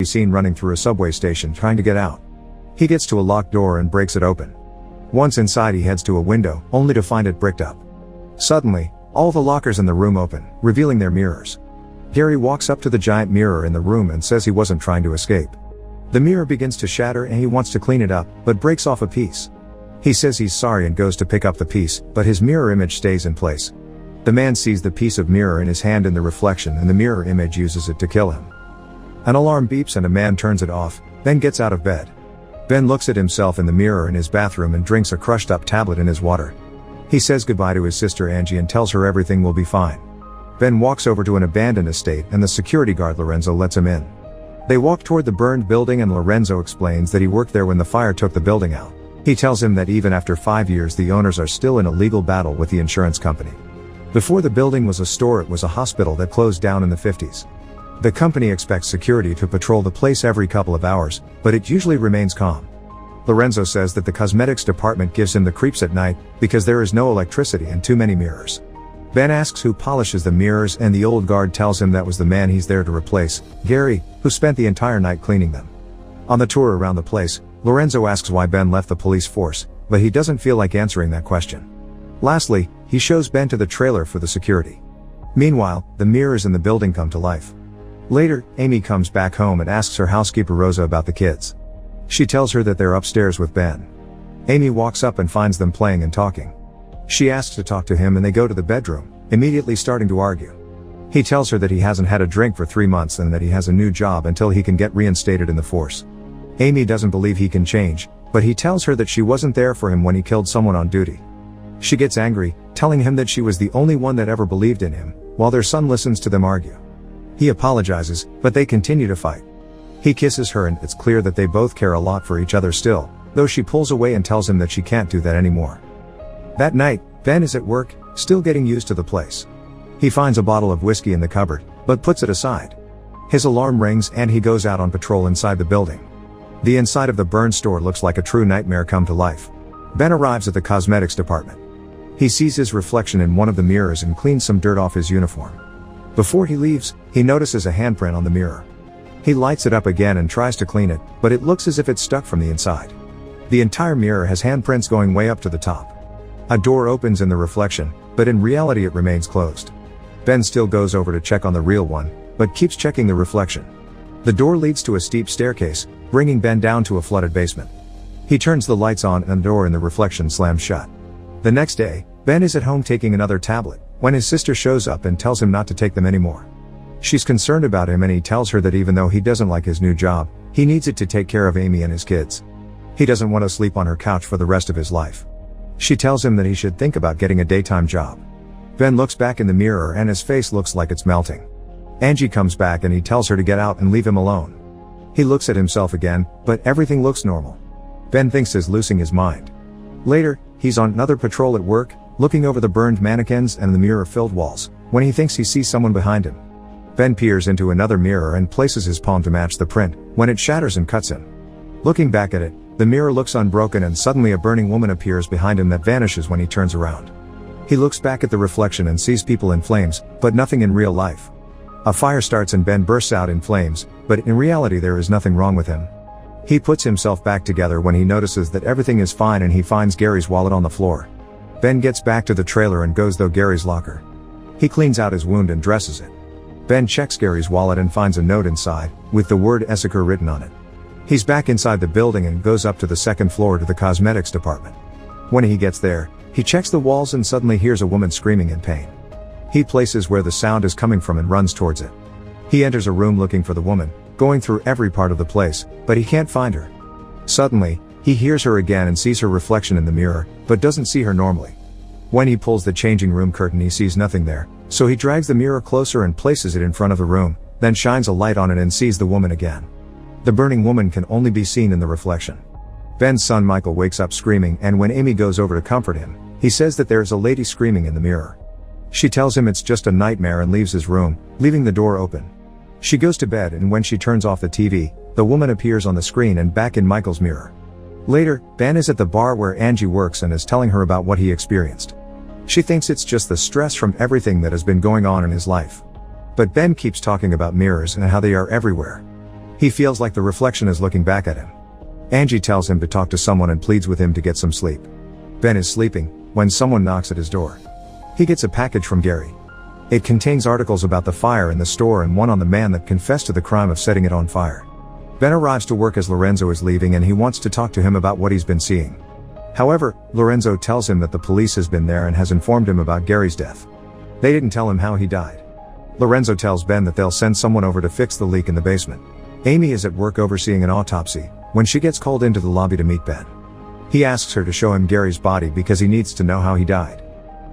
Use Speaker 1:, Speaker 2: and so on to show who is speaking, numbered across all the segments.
Speaker 1: seen running through a subway station trying to get out. He gets to a locked door and breaks it open. Once inside, he heads to a window, only to find it bricked up. Suddenly, all the lockers in the room open, revealing their mirrors. Gary walks up to the giant mirror in the room and says he wasn't trying to escape. The mirror begins to shatter and he wants to clean it up, but breaks off a piece. He says he's sorry and goes to pick up the piece, but his mirror image stays in place. The man sees the piece of mirror in his hand in the reflection, and the mirror image uses it to kill him. An alarm beeps and a man turns it off, then gets out of bed. Ben looks at himself in the mirror in his bathroom and drinks a crushed up tablet in his water. He says goodbye to his sister Angie and tells her everything will be fine. Ben walks over to an abandoned estate and the security guard Lorenzo lets him in. They walk toward the burned building and Lorenzo explains that he worked there when the fire took the building out. He tells him that even after 5 years the owners are still in a legal battle with the insurance company. Before the building was a store, it was a hospital that closed down in the 50s. The company expects security to patrol the place every couple of hours, but it usually remains calm. Lorenzo says that the cosmetics department gives him the creeps at night because there is no electricity and too many mirrors. Ben asks who polishes the mirrors and the old guard tells him that was the man he's there to replace, Gary, who spent the entire night cleaning them. On the tour around the place, Lorenzo asks why Ben left the police force, but he doesn't feel like answering that question. Lastly, he shows Ben to the trailer for the security. Meanwhile, the mirrors in the building come to life. Later, Amy comes back home and asks her housekeeper Rosa about the kids. She tells her that they're upstairs with Ben. Amy walks up and finds them playing and talking. She asks to talk to him and they go to the bedroom, immediately starting to argue. He tells her that he hasn't had a drink for 3 months and that he has a new job until he can get reinstated in the force. Amy doesn't believe he can change, but he tells her that she wasn't there for him when he killed someone on duty. She gets angry, telling him that she was the only one that ever believed in him, while their son listens to them argue. He apologizes, but they continue to fight. He kisses her and it's clear that they both care a lot for each other still, though she pulls away and tells him that she can't do that anymore. That night, Ben is at work, still getting used to the place. He finds a bottle of whiskey in the cupboard, but puts it aside. His alarm rings and he goes out on patrol inside the building. The inside of the burned store looks like a true nightmare come to life. Ben arrives at the cosmetics department. He sees his reflection in one of the mirrors and cleans some dirt off his uniform. Before he leaves, he notices a handprint on the mirror. He lights it up again and tries to clean it, but it looks as if it's stuck from the inside. The entire mirror has handprints going way up to the top. A door opens in the reflection, but in reality it remains closed. Ben still goes over to check on the real one, but keeps checking the reflection. The door leads to a steep staircase, bringing Ben down to a flooded basement. He turns the lights on and the door in the reflection slams shut. The next day, Ben is at home taking another tablet, when his sister shows up and tells him not to take them anymore. She's concerned about him and he tells her that even though he doesn't like his new job, he needs it to take care of Amy and his kids. He doesn't want to sleep on her couch for the rest of his life. She tells him that he should think about getting a daytime job. Ben looks back in the mirror and his face looks like it's melting. Angie comes back and he tells her to get out and leave him alone. He looks at himself again, but everything looks normal. Ben thinks he's losing his mind. Later, he's on another patrol at work, looking over the burned mannequins and the mirror-filled walls, when he thinks he sees someone behind him. Ben peers into another mirror and places his palm to match the print, when it shatters and cuts him. Looking back at it, the mirror looks unbroken and suddenly a burning woman appears behind him that vanishes when he turns around. He looks back at the reflection and sees people in flames, but nothing in real life. A fire starts and Ben bursts out in flames, but in reality there is nothing wrong with him. He puts himself back together when he notices that everything is fine and he finds Gary's wallet on the floor. Ben gets back to the trailer and goes through Gary's locker. He cleans out his wound and dresses it. Ben checks Gary's wallet and finds a note inside, with the word Essiker written on it. He's back inside the building and goes up to the second floor to the cosmetics department. When he gets there, he checks the walls and suddenly hears a woman screaming in pain. He places where the sound is coming from and runs towards it. He enters a room looking for the woman, going through every part of the place, but he can't find her. Suddenly, he hears her again and sees her reflection in the mirror, but doesn't see her normally. When he pulls the changing room curtain he sees nothing there, so he drags the mirror closer and places it in front of the room, then shines a light on it and sees the woman again. The burning woman can only be seen in the reflection. Ben's son Michael wakes up screaming and when Amy goes over to comfort him, he says that there is a lady screaming in the mirror. She tells him it's just a nightmare and leaves his room, leaving the door open. She goes to bed and when she turns off the TV, the woman appears on the screen and back in Michael's mirror. Later, Ben is at the bar where Angie works and is telling her about what he experienced. She thinks it's just the stress from everything that has been going on in his life. But Ben keeps talking about mirrors and how they are everywhere. He feels like the reflection is looking back at him. Angie tells him to talk to someone and pleads with him to get some sleep. Ben is sleeping when someone knocks at his door. He gets a package from Gary. It contains articles about the fire in the store and one on the man that confessed to the crime of setting it on fire. Ben arrives to work as Lorenzo is leaving and he wants to talk to him about what he's been seeing. However, Lorenzo tells him that the police has been there and has informed him about Gary's death. They didn't tell him how he died. Lorenzo tells Ben that they'll send someone over to fix the leak in the basement. Amy is at work overseeing an autopsy when she gets called into the lobby to meet Ben. He asks her to show him Gary's body because he needs to know how he died.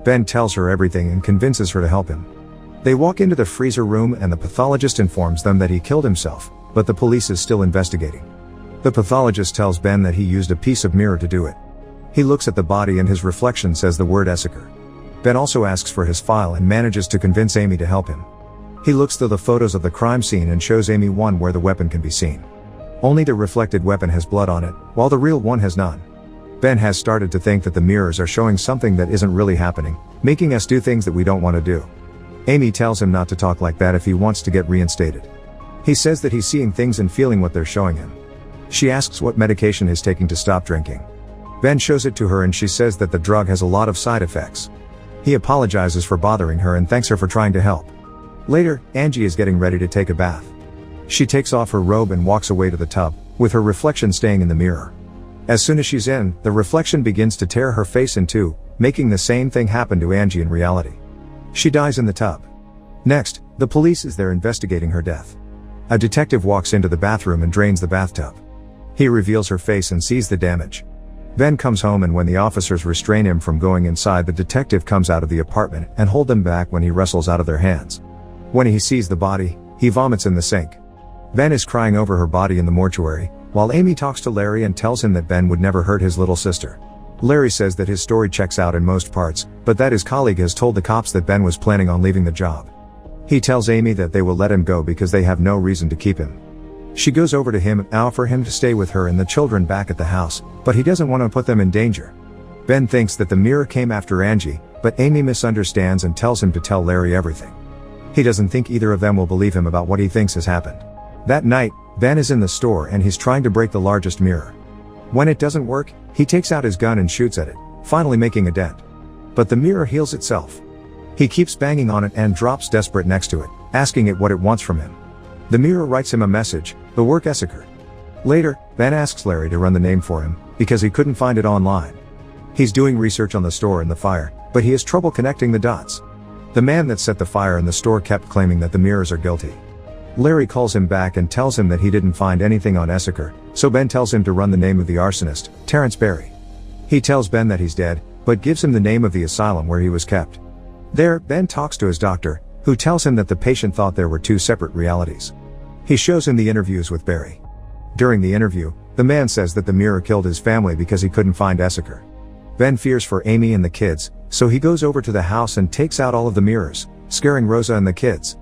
Speaker 1: Ben tells her everything and convinces her to help him. They walk into the freezer room and the pathologist informs them that he killed himself, but the police is still investigating. The pathologist tells Ben that he used a piece of mirror to do it. He looks at the body and his reflection says the word Essaker. Ben also asks for his file and manages to convince Amy to help him. He looks through the photos of the crime scene and shows Amy one where the weapon can be seen. Only the reflected weapon has blood on it, while the real one has none. Ben has started to think that the mirrors are showing something that isn't really happening, making us do things that we don't want to do. Amy tells him not to talk like that if he wants to get reinstated. He says that he's seeing things and feeling what they're showing him. She asks what medication he's taking to stop drinking. Ben shows it to her and she says that the drug has a lot of side effects. He apologizes for bothering her and thanks her for trying to help. Later, Angie is getting ready to take a bath. She takes off her robe and walks away to the tub, with her reflection staying in the mirror. As soon as she's in, the reflection begins to tear her face in two, making the same thing happen to Angie in reality. She dies in the tub. Next, the police is there investigating her death. A detective walks into the bathroom and drains the bathtub. He reveals her face and sees the damage. Ben comes home and when the officers restrain him from going inside, the detective comes out of the apartment and hold them back when he wrestles out of their hands. When he sees the body, he vomits in the sink. Ben is crying over her body in the mortuary, while Amy talks to Larry and tells him that Ben would never hurt his little sister. Larry says that his story checks out in most parts, but that his colleague has told the cops that Ben was planning on leaving the job. He tells Amy that they will let him go because they have no reason to keep him. She goes over to him and offers him to stay with her and the children back at the house, but he doesn't want to put them in danger. Ben thinks that the mirror came after Angie, but Amy misunderstands and tells him to tell Larry everything. He doesn't think either of them will believe him about what he thinks has happened. That night, Ben is in the store and he's trying to break the largest mirror. When it doesn't work, he takes out his gun and shoots at it, finally making a dent. But the mirror heals itself. He keeps banging on it and drops desperate next to it, asking it what it wants from him. The mirror writes him a message, the word Essaker. Later, Ben asks Larry to run the name for him, because he couldn't find it online. He's doing research on the store and the fire, but he has trouble connecting the dots. The man that set the fire in the store kept claiming that the mirrors are guilty. Larry calls him back and tells him that he didn't find anything on Essaker, so Ben tells him to run the name of the arsonist, Terrence Berry. He tells Ben that he's dead, but gives him the name of the asylum where he was kept. There, Ben talks to his doctor, who tells him that the patient thought there were two separate realities. He shows him the interviews with Berry. During the interview, the man says that the mirror killed his family because he couldn't find Essaker. Ben fears for Amy and the kids, so he goes over to the house and takes out all of the mirrors, scaring Rosa and the kids.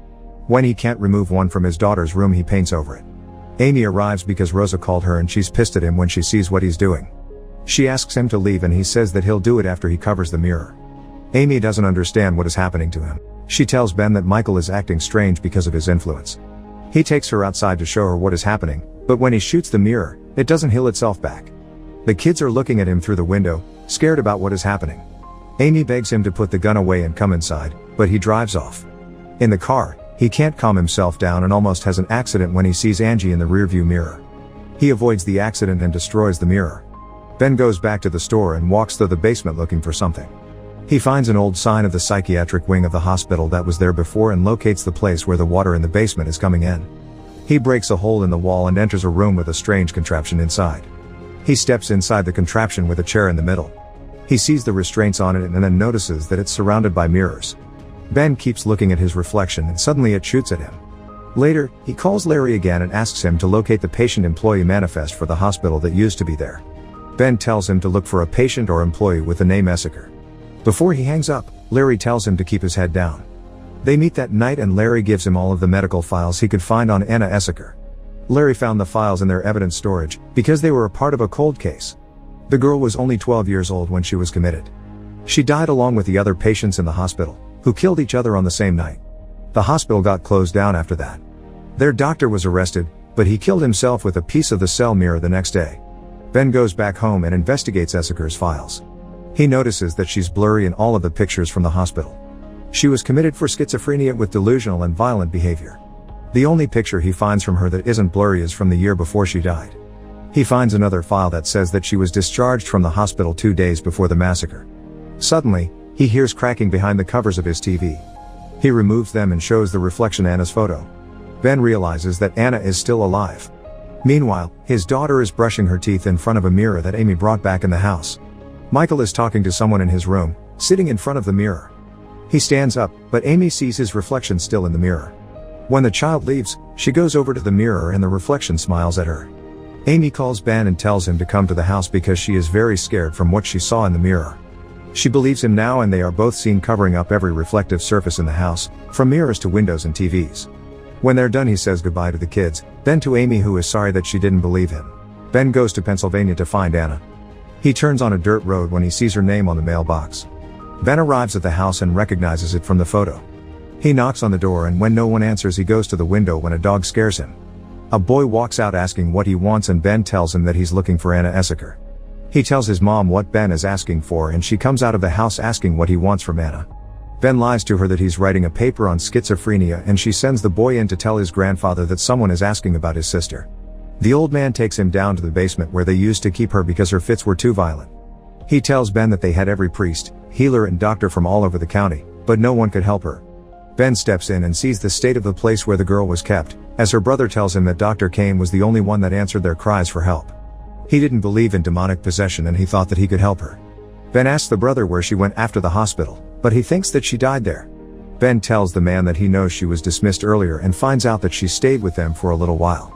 Speaker 1: When he can't remove one from his daughter's room, he paints over it. Amy arrives because Rosa called her and she's pissed at him when she sees what he's doing. She asks him to leave and he says that he'll do it after he covers the mirror. Amy doesn't understand what is happening to him. She tells Ben that Michael is acting strange because of his influence. He takes her outside to show her what is happening, but when he shoots the mirror, it doesn't heal itself back. The kids are looking at him through the window, scared about what is happening. Amy begs him to put the gun away and come inside, but he drives off. In the car, he can't calm himself down and almost has an accident when he sees Angie in the rearview mirror. He avoids the accident and destroys the mirror. Ben goes back to the store and walks through the basement looking for something. He finds an old sign of the psychiatric wing of the hospital that was there before and locates the place where the water in the basement is coming in. He breaks a hole in the wall and enters a room with a strange contraption inside. He steps inside the contraption with a chair in the middle. He sees the restraints on it and then notices that it's surrounded by mirrors. Ben keeps looking at his reflection and suddenly it shoots at him. Later, he calls Larry again and asks him to locate the patient employee manifest for the hospital that used to be there. Ben tells him to look for a patient or employee with the name Essaker. Before he hangs up, Larry tells him to keep his head down. They meet that night and Larry gives him all of the medical files he could find on Anna Essaker. Larry found the files in their evidence storage, because they were a part of a cold case. The girl was only 12 years old when she was committed. She died along with the other patients in the hospital, who killed each other on the same night. The hospital got closed down after that. Their doctor was arrested, but he killed himself with a piece of the cell mirror the next day. Ben goes back home and investigates Essaker's files. He notices that she's blurry in all of the pictures from the hospital. She was committed for schizophrenia with delusional and violent behavior. The only picture he finds from her that isn't blurry is from the year before she died. He finds another file that says that she was discharged from the hospital 2 days before the massacre. Suddenly, he hears cracking behind the covers of his TV. He removes them and shows the reflection Anna's photo. Ben realizes that Anna is still alive. Meanwhile, his daughter is brushing her teeth in front of a mirror that Amy brought back in the house. Michael is talking to someone in his room, sitting in front of the mirror. He stands up, but Amy sees his reflection still in the mirror. When the child leaves, she goes over to the mirror and the reflection smiles at her. Amy calls Ben and tells him to come to the house because she is very scared from what she saw in the mirror. She believes him now, and they are both seen covering up every reflective surface in the house, from mirrors to windows and TVs. When they're done, he says goodbye to the kids, then to Amy, who is sorry that she didn't believe him. Ben goes to Pennsylvania to find Anna. He turns on a dirt road when he sees her name on the mailbox. Ben arrives at the house and recognizes it from the photo. He knocks on the door, and when no one answers, he goes to the window when a dog scares him. A boy walks out asking what he wants, and Ben tells him that he's looking for Anna Essaker. He tells his mom what Ben is asking for, and she comes out of the house asking what he wants from Anna. Ben lies to her that he's writing a paper on schizophrenia, and she sends the boy in to tell his grandfather that someone is asking about his sister. The old man takes him down to the basement where they used to keep her because her fits were too violent. He tells Ben that they had every priest, healer and doctor from all over the county, but no one could help her. Ben steps in and sees the state of the place where the girl was kept, as her brother tells him that Dr. Kane was the only one that answered their cries for help. He didn't believe in demonic possession, and he thought that he could help her. Ben asks the brother where she went after the hospital, but he thinks that she died there. Ben tells the man that he knows she was dismissed earlier and finds out that she stayed with them for a little while.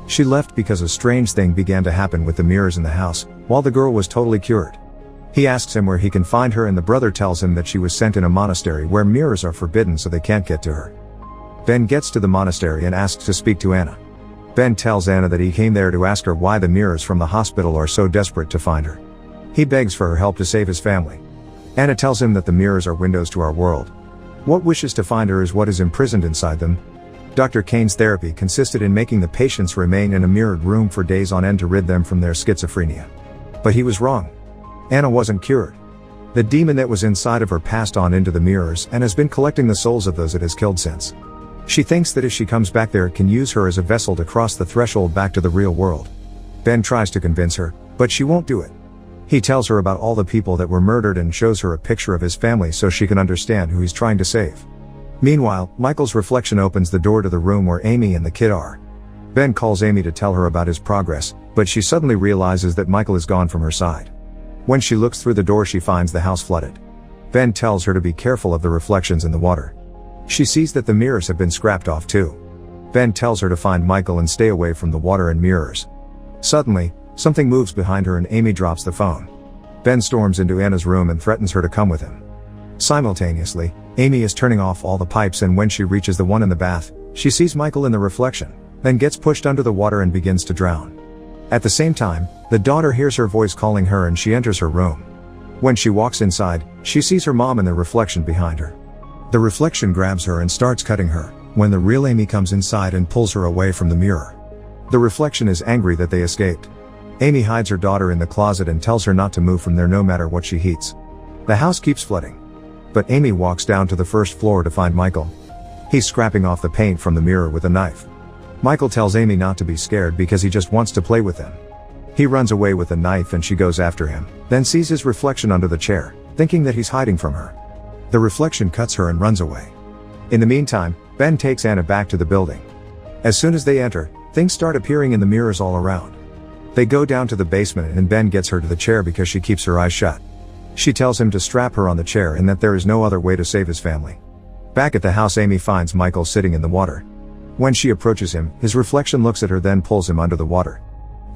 Speaker 1: She left because a strange thing began to happen with the mirrors in the house, while the girl was totally cured. He asks him where he can find her, and the brother tells him that she was sent in a monastery where mirrors are forbidden, so they can't get to her. Ben gets to the monastery and asks to speak to Anna. Ben tells Anna that he came there to ask her why the mirrors from the hospital are so desperate to find her. He begs for her help to save his family. Anna tells him that the mirrors are windows to our world. What wishes to find her is what is imprisoned inside them. Dr. Kane's therapy consisted in making the patients remain in a mirrored room for days on end to rid them from their schizophrenia. But he was wrong. Anna wasn't cured. The demon that was inside of her passed on into the mirrors and has been collecting the souls of those it has killed since. She thinks that if she comes back there, it can use her as a vessel to cross the threshold back to the real world. Ben tries to convince her, but she won't do it. He tells her about all the people that were murdered and shows her a picture of his family so she can understand who he's trying to save. Meanwhile, Michael's reflection opens the door to the room where Amy and the kid are. Ben calls Amy to tell her about his progress, but she suddenly realizes that Michael is gone from her side. When she looks through the door, she finds the house flooded. Ben tells her to be careful of the reflections in the water. She sees that the mirrors have been scrapped off too. Ben tells her to find Michael and stay away from the water and mirrors. Suddenly, something moves behind her and Amy drops the phone. Ben storms into Anna's room and threatens her to come with him. Simultaneously, Amy is turning off all the pipes, and when she reaches the one in the bath, she sees Michael in the reflection, then gets pushed under the water and begins to drown. At the same time, the daughter hears her voice calling her and she enters her room. When she walks inside, she sees her mom in the reflection behind her. The reflection grabs her and starts cutting her, when the real Amy comes inside and pulls her away from the mirror. The reflection is angry that they escaped. Amy hides her daughter in the closet and tells her not to move from there no matter what she heats. The house keeps flooding. But Amy walks down to the first floor to find Michael. He's scrapping off the paint from the mirror with a knife. Michael tells Amy not to be scared because he just wants to play with them. He runs away with the knife and she goes after him, then sees his reflection under the chair, thinking that he's hiding from her. The reflection cuts her and runs away. In the meantime, Ben takes Anna back to the building. As soon as they enter, things start appearing in the mirrors all around. They go down to the basement and Ben gets her to the chair because she keeps her eyes shut. She tells him to strap her on the chair and that there is no other way to save his family. Back at the house, Amy finds Michael sitting in the water. When she approaches him, his reflection looks at her, then pulls him under the water.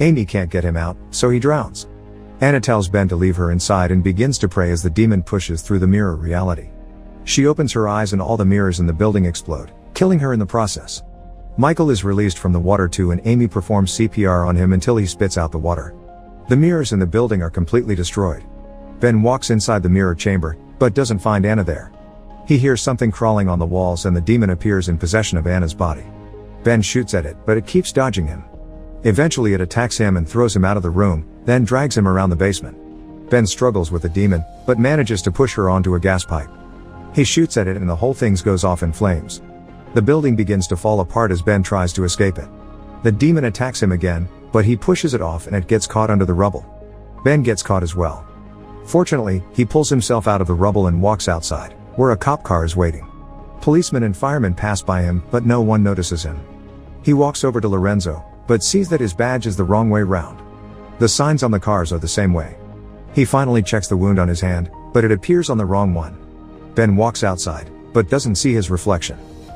Speaker 1: Amy can't get him out, so he drowns. Anna tells Ben to leave her inside and begins to pray as the demon pushes through the mirror reality. She opens her eyes and all the mirrors in the building explode, killing her in the process. Michael is released from the water too, and Amy performs CPR on him until he spits out the water. The mirrors in the building are completely destroyed. Ben walks inside the mirror chamber, but doesn't find Anna there. He hears something crawling on the walls and the demon appears in possession of Anna's body. Ben shoots at it, but it keeps dodging him. Eventually it attacks him and throws him out of the room, then drags him around the basement. Ben struggles with the demon, but manages to push her onto a gas pipe. He shoots at it and the whole thing goes off in flames. The building begins to fall apart as Ben tries to escape it. The demon attacks him again, but he pushes it off and it gets caught under the rubble. Ben gets caught as well. Fortunately, he pulls himself out of the rubble and walks outside, where a cop car is waiting. Policemen and firemen pass by him, but no one notices him. He walks over to Lorenzo, but sees that his badge is the wrong way round. The signs on the cars are the same way. He finally checks the wound on his hand, but it appears on the wrong one. Ben walks outside, but doesn't see his reflection.